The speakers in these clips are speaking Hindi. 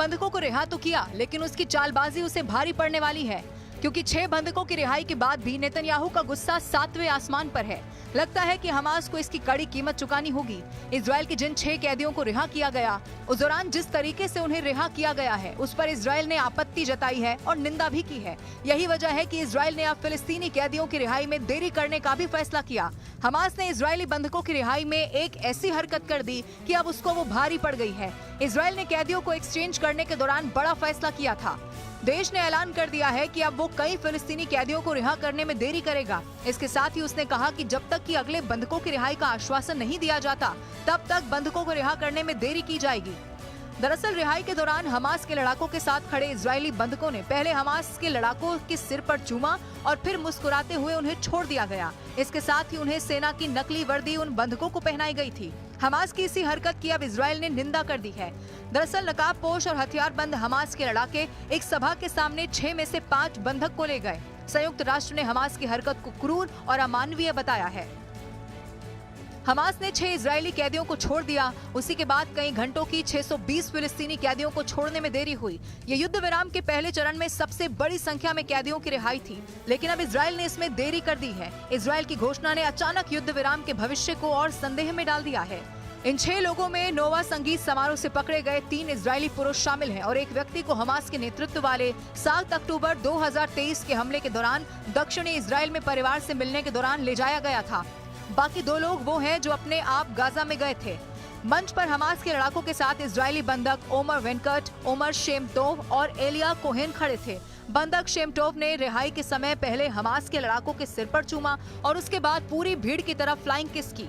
बंधकों को रिहा तो किया, लेकिन उसकी चालबाजी उसे भारी पड़ने वाली है, क्योंकि 6 बंधकों की रिहाई के बाद भी नेतन्याहू का गुस्सा 7वें आसमान पर है। लगता है कि हमास को इसकी कड़ी कीमत चुकानी होगी। इजराइल के जिन 6 कैदियों को रिहा किया गया, उस दौरान जिस तरीके से उन्हें रिहा किया गया है, उस पर इजराइल ने आपत्ति जताई है और निंदा भी की है। यही वजह है कि इजराइल ने अब फिलिस्तीनी कैदियों की रिहाई में देरी करने का भी फैसला किया। हमास ने इजरायली बंधकों की रिहाई में एक ऐसी हरकत कर दी कि अब उसको वो भारी पड़ गई है। इजराइल ने कैदियों को एक्सचेंज करने के दौरान बड़ा फैसला किया था। देश ने ऐलान कर दिया है कि अब वो कई फिलिस्तीनी कैदियों को रिहा करने में देरी करेगा। इसके साथ ही उसने कहा कि जब तक कि अगले बंधकों की रिहाई का आश्वासन नहीं दिया जाता, तब तक बंधकों को रिहा करने में देरी की जाएगी। दरअसल रिहाई के दौरान हमास के लड़ाकों के साथ खड़े इजरायली बंधकों ने पहले हमास के लड़ाकों के सिर पर चूमा और फिर मुस्कुराते हुए उन्हें छोड़ दिया गया। इसके साथ ही उन्हें सेना की नकली वर्दी उन बंधकों को पहनाई गई थी। हमास की इसी हरकत की अब इजराइल ने निंदा कर दी है। दरअसल नकाबपोश और हथियारबंद हमास के लड़ाके एक सभा के सामने 6 में से 5 बंधक को ले गए। संयुक्त राष्ट्र ने हमास की हरकत को क्रूर और अमानवीय बताया है। हमास ने 6 इजरायली कैदियों को छोड़ दिया। उसी के बाद कई घंटों की 620 फिलिस्तीनी कैदियों को छोड़ने में देरी हुई। ये युद्ध विराम के पहले चरण में सबसे बड़ी संख्या में कैदियों की रिहाई थी, लेकिन अब इजराइल ने इसमें देरी कर दी है। इजराइल की घोषणा ने अचानक युद्ध विराम के भविष्य को और संदेह में डाल दिया है। इन 6 लोगों में नोवा संगीत समारोह से पकड़े गए 3 इजरायली पुरुष शामिल हैं और एक व्यक्ति को हमास के नेतृत्व वाले 7 अक्टूबर 2023 के हमले के दौरान दक्षिणी इजराइल में परिवार से मिलने के दौरान ले जाया गया था। बाकी 2 लोग वो हैं जो अपने आप गाजा में गए थे। मंच पर हमास के लड़ाकों के साथ इजरायली बंधक ओमर वेंकट, ओमर शेमटोव और एलिया कोहेन खड़े थे। बंधक शेमटोव ने रिहाई के समय पहले हमास के लड़ाकों के सिर पर चूमा और उसके बाद पूरी भीड़ की तरफ फ्लाइंग किस की।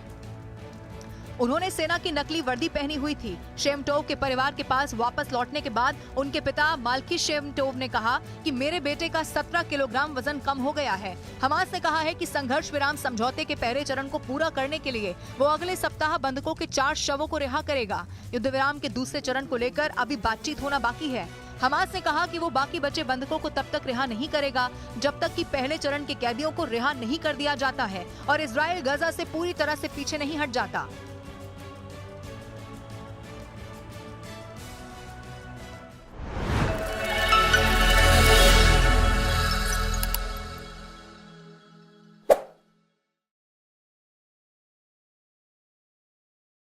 उन्होंने सेना की नकली वर्दी पहनी हुई थी। शेमटोव के परिवार के पास वापस लौटने के बाद उनके पिता माल्की शेमटोव ने कहा कि मेरे बेटे का 17 किलोग्राम वजन कम हो गया है। हमास ने कहा है कि संघर्ष विराम समझौते के पहले चरण को पूरा करने के लिए वो अगले सप्ताह बंधकों के 4 शवों को रिहा करेगा। युद्ध विराम के दूसरे चरण को लेकर अभी बातचीत होना बाकी है। हमास ने कहा कि वो बाकी बचे बंधकों को तब तक रिहा नहीं करेगा जब तक कि पहले चरण के कैदियों को रिहा नहीं कर दिया जाता है और इजराइल गजा से पूरी तरह से पीछे नहीं हट जाता।